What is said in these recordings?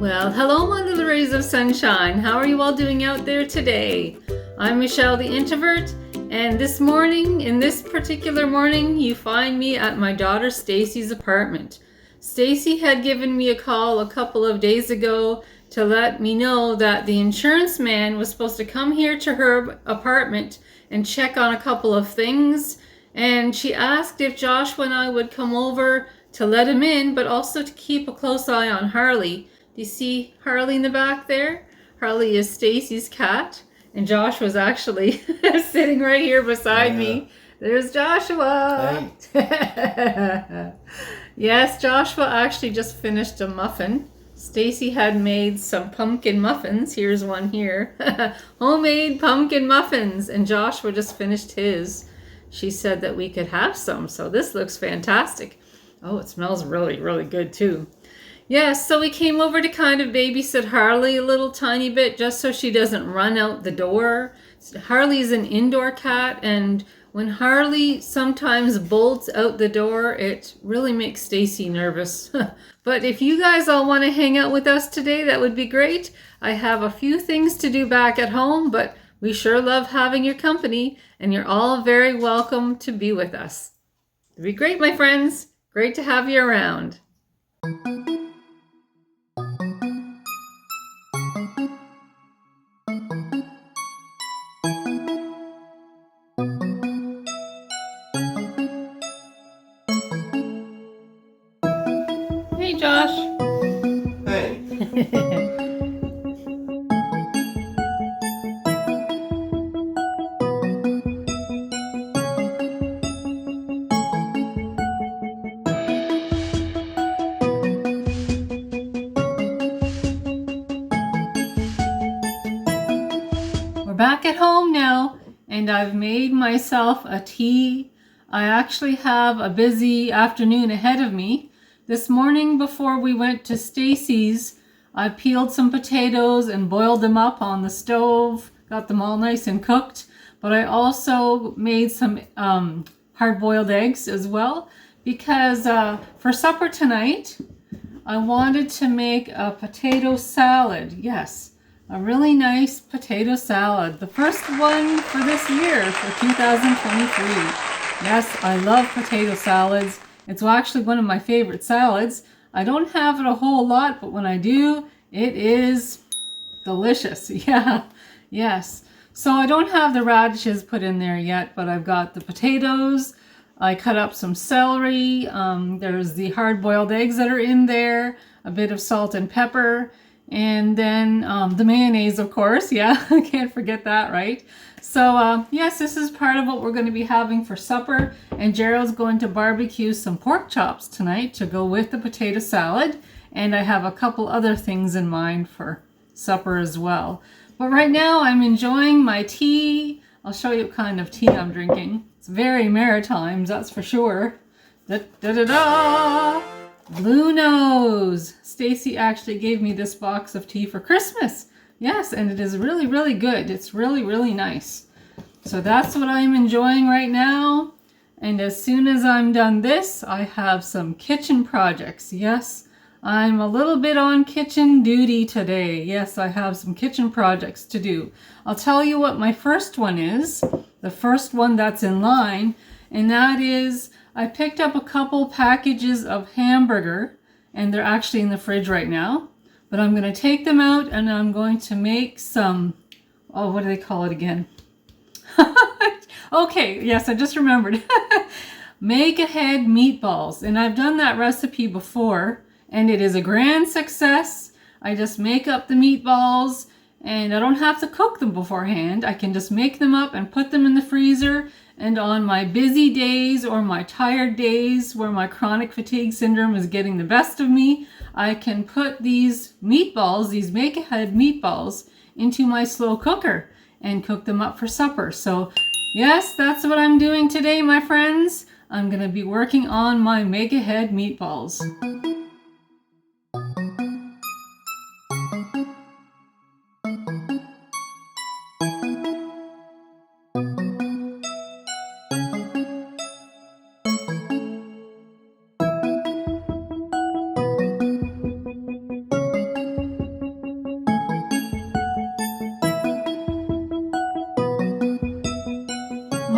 Well, hello, my little rays of sunshine. How are you all doing out there today? I'm Michelle the Introvert, and this morning, in this particular morning, you find me at my daughter Stacy's apartment. Stacy had given me a call a couple of days ago to let me know that the insurance man was supposed to come here to her apartment and check on a couple of things, and she asked if Joshua and I would come over to let him in, but also to keep a close eye on Harley. Do you see Harley in the back there? Harley is Stacy's cat, and Joshua's actually sitting right here beside me. There's Joshua. Hey. Yes, Joshua actually just finished a muffin. Stacy had made some pumpkin muffins. Here's one here. Homemade pumpkin muffins, and Joshua just finished his. She said that we could have some, so this looks fantastic. Oh, it smells really, really good too. Yes, so we came over to kind of babysit Harley a little tiny bit just so she doesn't run out the door. Harley's an indoor cat, and when Harley sometimes bolts out the door, it really makes Stacy nervous. But if you guys all want to hang out with us today, that would be great. I have a few things to do back at home, but we sure love having your company, and you're all very welcome to be with us. It'd be great, my friends. Great to have you around. Hey, Josh. Hey. We're back at home now, and I've made myself a tea. I actually have a busy afternoon ahead of me. This morning before we went to Stacy's, I peeled some potatoes and boiled them up on the stove, got them all nice and cooked, but I also made some hard-boiled eggs as well because for supper tonight, I wanted to make a potato salad. Yes, a really nice potato salad. The first one for this year, for 2023. Yes, I love potato salads. It's actually one of my favorite salads. I don't have it a whole lot, but when I do, it is delicious. Yeah, yes. So I don't have the radishes put in there yet, but I've got the potatoes. I cut up some celery. There's the hard-boiled eggs that are in there, a bit of salt and pepper, and then the mayonnaise, of course. Yeah, I can't forget that, right? So yes, this is part of what we're going to be having for supper, and Gerald's going to barbecue some pork chops tonight to go with the potato salad, and I have a couple other things in mind for supper as well. But right now I'm enjoying my tea. I'll show you what kind of tea I'm drinking. It's very maritime, that's for sure. Da-da-da-da! Blue Nose. Stacy actually gave me this box of tea for Christmas. Yes, and it is really, really good. It's really, really nice. So that's what I'm enjoying right now. And as soon as I'm done this, I have some kitchen projects. Yes, I'm a little bit on kitchen duty today. Yes, I have some kitchen projects to do. I'll tell you what my first one is. The first one that's in line, and that is I picked up a couple packages of hamburger, and they're actually in the fridge right now. But I'm going to take them out and I'm going to make some, oh, what do they call it again? Okay, yes, I just remembered. Make-ahead meatballs. And I've done that recipe before, and it is a grand success. I just make up the meatballs, and I don't have to cook them beforehand. I can just make them up and put them in the freezer. And on my busy days or my tired days where my chronic fatigue syndrome is getting the best of me, I can put these meatballs, these make-ahead meatballs, into my slow cooker and cook them up for supper. So yes, that's what I'm doing today, my friends. I'm going to be working on my make-ahead meatballs.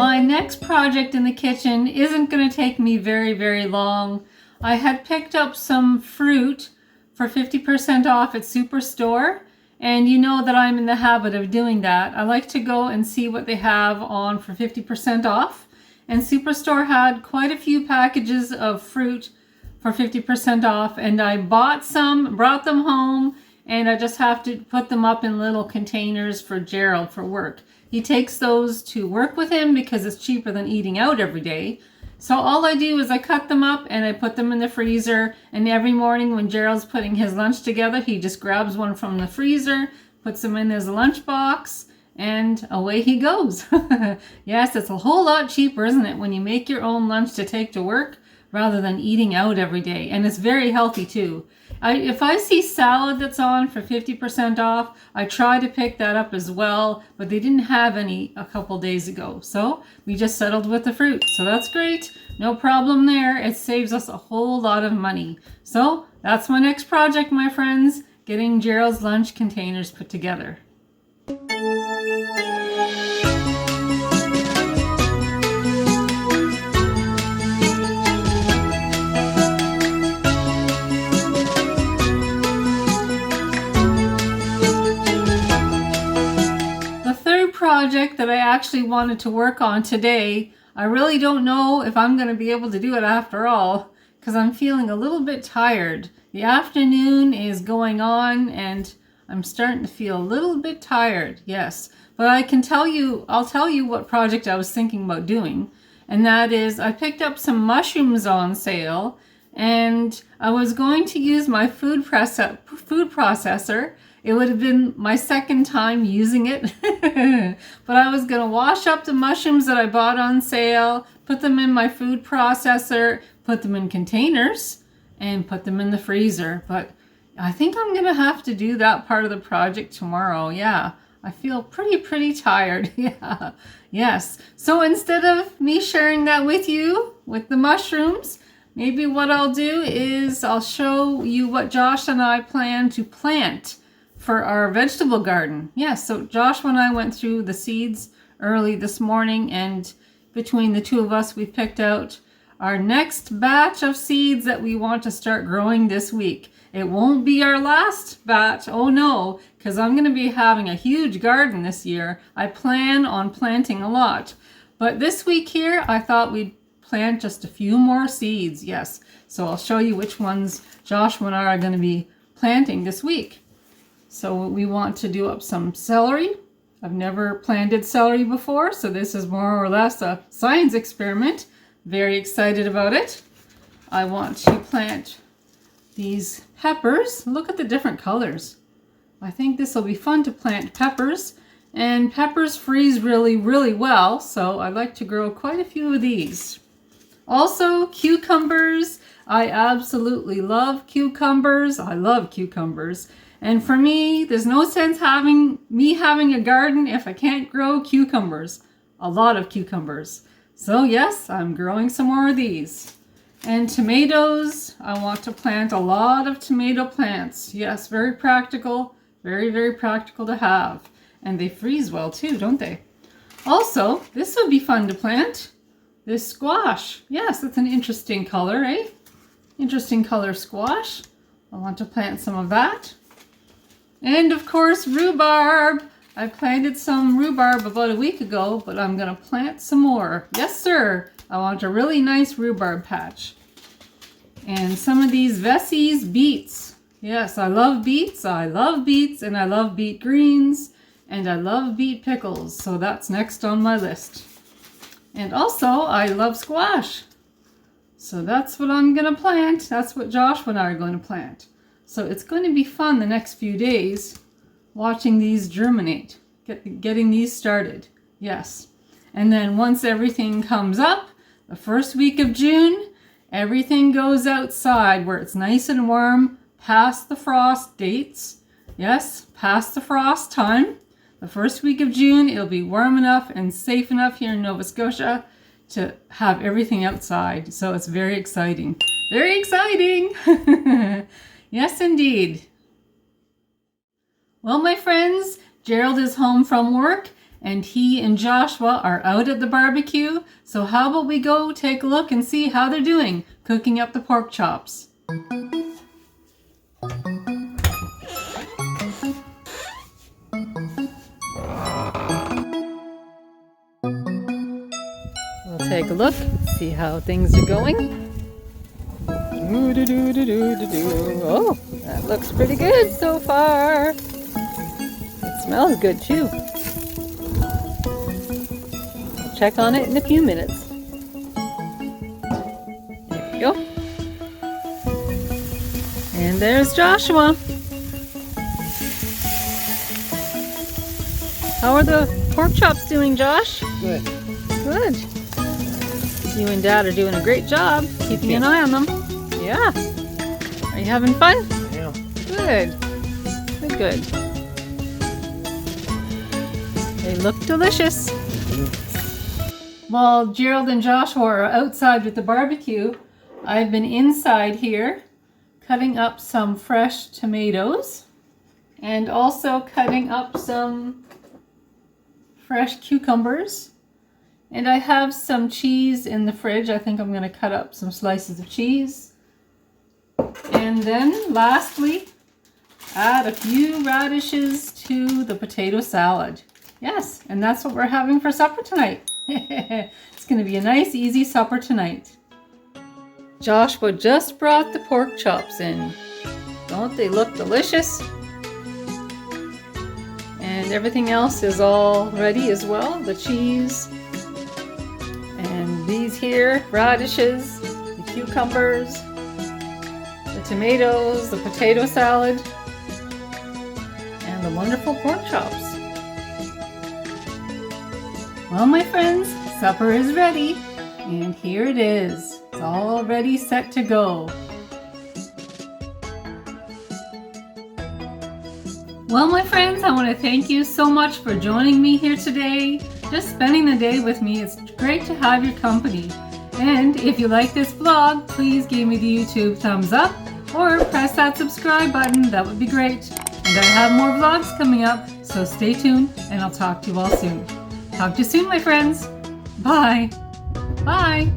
My next project in the kitchen isn't going to take me very long. I had picked up some fruit for 50% off at Superstore, and you know that I'm in the habit of doing that. I like to go and see what they have on for 50% off, and Superstore had quite a few packages of fruit for 50% off, and I bought some, brought them home, and I just have to put them up in little containers for Gerald for work. He takes those to work with him because it's cheaper than eating out every day. So all I do is I cut them up and I put them in the freezer, and every morning when Gerald's putting his lunch together, he just grabs one from the freezer, puts them in his lunchbox, and away he goes. Yes, it's a whole lot cheaper, isn't it, when you make your own lunch to take to work rather than eating out every day. And it's very healthy too. If I see salad that's on for 50% off, I try to pick that up as well, but they didn't have any a couple days ago. So we just settled with the fruit. So that's great. No problem there. It saves us a whole lot of money. So that's my next project, my friends, getting Gerald's lunch containers put together. Project that I actually wanted to work on today, I really don't know if I'm going to be able to do it after all, because I'm feeling a little bit tired. The afternoon is going on and I'm starting to feel a little bit tired, yes. But I'll tell you what project I was thinking about doing, and that is I picked up some mushrooms on sale, and I was going to use my food processor. It would have been my second time using it, but I was going to wash up the mushrooms that I bought on sale, put them in my food processor, put them in containers, and put them in the freezer. But I think I'm going to have to do that part of the project tomorrow. Yeah, I feel pretty tired. Yeah, yes. So instead of me sharing that with you, with the mushrooms, maybe what I'll do is I'll show you what Josh and I plan to plant for our vegetable garden. Yes, so Joshua and I went through the seeds early this morning, and between the two of us, we picked out our next batch of seeds that we want to start growing this week. It won't be our last batch, oh no, because I'm going to be having a huge garden this year. I plan on planting a lot. But this week here, I thought we'd plant just a few more seeds, yes. So I'll show you which ones Joshua and I are going to be planting this week. So we want to do up some celery. I've never planted celery before, so this is more or less a science experiment. Very excited about it. I want to plant these peppers. Look at the different colors. I think this will be fun to plant peppers. And peppers freeze really well, so I'd like to grow quite a few of these. Also, cucumbers. I absolutely love cucumbers. I love cucumbers. And for me, there's no sense having a garden if I can't grow cucumbers. A lot of cucumbers. So yes, I'm growing some more of these. And tomatoes, I want to plant a lot of tomato plants. Yes, very practical, very practical to have. And they freeze well too, don't they? Also, this would be fun to plant. This squash. Yes, it's an interesting color, eh? Interesting color squash. I want to plant some of that. And of course, rhubarb. I planted some rhubarb about a week ago, but I'm going to plant some more. Yes, sir. I want a really nice rhubarb patch. And some of these Vessi's beets. Yes, I love beets. I love beets, and I love beet greens, and I love beet pickles. So that's next on my list. And also, I love squash. So that's what I'm going to plant. That's what Josh and I are going to plant. So it's going to be fun the next few days watching these germinate, getting these started. Yes. And then once everything comes up, the first week of June, everything goes outside where it's nice and warm, past the frost dates. Yes, past the frost time. The first week of June, it'll be warm enough and safe enough here in Nova Scotia to have everything outside. So it's very exciting. Very exciting! Yes, indeed. Well, my friends, Gerald is home from work, and he and Joshua are out at the barbecue. So how about we go take a look and see how they're doing cooking up the pork chops. We'll take a look, see how things are going. Oh, that looks pretty good so far. It smells good too. I'll check on it in a few minutes. There we go. And there's Joshua. How are the pork chops doing, Josh? Good. Good. You and Dad are doing a great job keeping an eye on them. Yeah. Are you having fun? Yeah. Good. Good, good. They look delicious. While Gerald and Joshua are outside with the barbecue, I've been inside here cutting up some fresh tomatoes and also cutting up some fresh cucumbers. And I have some cheese in the fridge. I think I'm going to cut up some slices of cheese. And then lastly, add a few radishes to the potato salad. Yes, and that's what we're having for supper tonight. It's going to be a nice, easy supper tonight. Joshua just brought the pork chops in. Don't they look delicious? And everything else is all ready as well. The cheese. And these here, radishes, the cucumbers, the tomatoes, the potato salad, and the wonderful pork chops. Well, my friends, supper is ready, and here it is. It's all ready, set to go. Well, my friends, I want to thank you so much for joining me here today. Just spending the day with me. It's great to have your company. And if you like this vlog, please give me the YouTube thumbs up or press that subscribe button. That would be great. And I have more vlogs coming up, so stay tuned and I'll talk to you all soon. Talk to you soon, my friends. Bye. Bye.